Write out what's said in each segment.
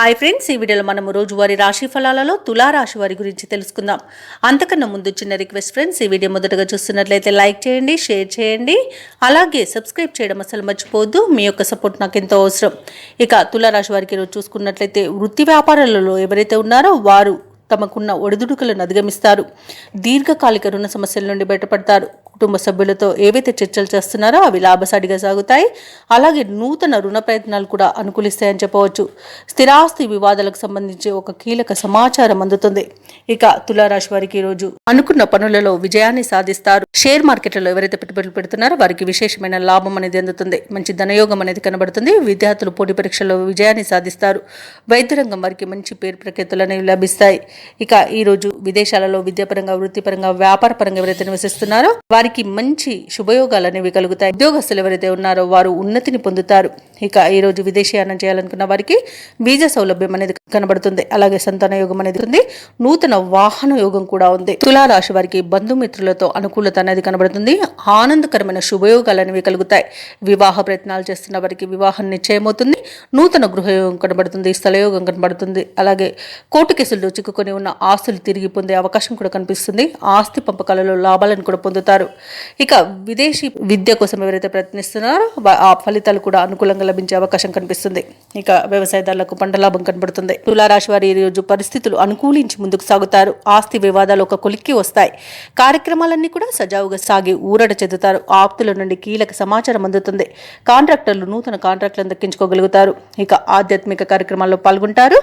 Hi friends, ఈ వీడియోలో మనం రోజువారీ రాశి ఫలాలలో తులారాశి వారి గురించి తెలుసుకుందాం. అంతకన్నా ముందు చిన్న రిక్వెస్ట్ ఫ్రెండ్స్, ఈ వీడియో మొదటగా చూస్తున్నట్లయితే లైక్ చేయండి, షేర్ చేయండి, అలాగే సబ్స్క్రైబ్ చేయడం అసలు మర్చిపోవద్దు. మీ యొక్క సపోర్ట్ నాకు ఎంతో అవసరం. ఇక తులారాశి వారికి ఈరోజు చూసుకున్నట్లయితే వృత్తి వ్యాపారాలలో ఎవరైతే ఉన్నారో వారు తమకున్న ఒడిదుడుకులను అధిగమిస్తారు. దీర్ఘకాలిక రుణ సమస్యల నుండి బయటపడతారు. కుటుంబ సభ్యులతో ఏవైతే చర్చలు చేస్తున్నారో అవి లాభసాటిగా సాగుతాయి. అలాగే నూతన రుణ ప్రయత్నాలు కూడా అనుకూలిస్తాయని చెప్పవచ్చు. స్థిరాస్తి వివాదాలకు సంబంధించి ఒక కీలక సమాచారం అందుతుంది. ఇక తులారాశి వారికి ఈరోజు అనుకున్న పనులలో విజయాన్ని సాధిస్తారు. షేర్ మార్కెట్లలో ఎవరైతే పెట్టుబడులు పెడుతున్నారో వారికి విశేషమైన లాభం అనేది అందుతుంది. మంచి ధనయోగం అనేది కనబడుతుంది. విద్యార్థులు పోటీ పరీక్షల్లో విజయాన్ని సాధిస్తారు. వైద్య రంగం వారికి మంచి పేరు ప్రఖ్యాతులు అనేవి లభిస్తాయి. ఇక ఈ రోజు విదేశాలలో విద్యాపరంగా, వృత్తిపరంగా, వ్యాపార పరంగా ఎవరైతే నివసిస్తున్నారో వారికి మంచి శుభయోగాలు అనేవి కలుగుతాయి. ఉద్యోగస్తులు ఎవరైతే ఉన్నారో వారు ఉన్నతిని పొందుతారు. ఇక ఈ రోజు విదేశీయానం చేయాలనుకున్న వారికి వీసా సౌలభ్యం అనేది కనబడుతుంది. అలాగే సంతాన యోగం అనేది ఉంది. నూతన వాహన యోగం కూడా ఉంది. తులారాశి వారికి బంధుమిత్రులతో అనుకూలత అనేది కనబడుతుంది. ఆనందకరమైన శుభయోగాలు అనేవి కలుగుతాయి. వివాహ ప్రయత్నాలు చేస్తున్న వారికి వివాహం నిశ్చయమవుతుంది. నూతన గృహయోగం కనబడుతుంది. స్థలయోగం కనబడుతుంది. అలాగే కోర్టు కేసుల్లో చిక్కుకొని ఉన్న ఆస్తులు తిరిగి పొందే అవకాశం కూడా కనిపిస్తుంది. ఆస్తి పంపకాలలో లాభాలను కూడా పొందుతారు. ఇక విదేశీ విద్య కోసం ఎవరైతే ప్రయత్నిస్తున్నారో ఆ ఫలితాలు కూడా అనుకూలంగా లభించే అవకాశం కనిపిస్తుంది. ఇక వ్యవసాయదారులకు పంట లాభం కనబడుతుంది. తులారాశి వారి ఈ రోజు పరిస్థితులు అనుకూలించి ముందుకు సాగుతారు. ఆస్తి వివాదాలు ఒక కొలిక్కి వస్తాయి. కార్యక్రమాలన్నీ కూడా సజావుగా సాగి ఊరట చెందుతారు. ఆప్తుల నుండి కీలక సమాచారం అందుతుంది. కాంట్రాక్టర్లు నూతన కాంట్రాక్టులను దక్కించుకోగలుగుతారు. ఇక ఆధ్యాత్మిక కార్యక్రమాల్లో పాల్గొంటారు.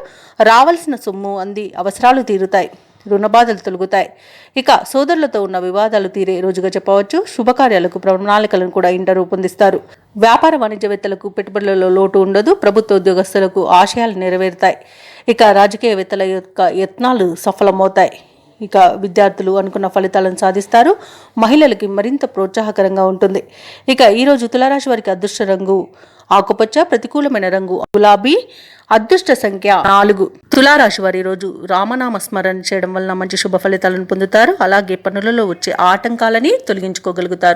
రావాల్సిన సొమ్ము అంది అవసరాలు తీరుతాయి. రుణ బాధలు తొలగుతాయి. ఇక సోదరులతో ఉన్న వివాదాలు తీరే రోజుగా చెప్పవచ్చు. శుభకార్యాలకు ప్రణాళికలను కూడా ఇంట రూపొందిస్తారు. వ్యాపార వాణిజ్యవేత్తలకు పెట్టుబడులలో లోటు ఉండదు. ప్రభుత్వ ఉద్యోగస్తులకు ఆశయాలు నెరవేరుతాయి. ఇక రాజకీయవేత్తల యొక్క యత్నాలు సఫలమవుతాయి. ఇక విద్యార్థులు అనుకున్న ఫలితాలను సాధిస్తారు. మహిళలకి మరింత ప్రోత్సాహకరంగా ఉంటుంది. ఇక ఈరోజు తులారాశి వారికి అదృష్ట రంగు ఆకుపచ్చ, ప్రతికూలమైన రంగు గులాబీ, అదృష్ట సంఖ్య 4. తులారాశి వారి రోజు రామనామ స్మరణ చేయడం వలన మంచి శుభ ఫలితాలను పొందుతారు. అలాగే పనులలో వచ్చే ఆటంకాలని తొలగించుకోగలుగుతారు.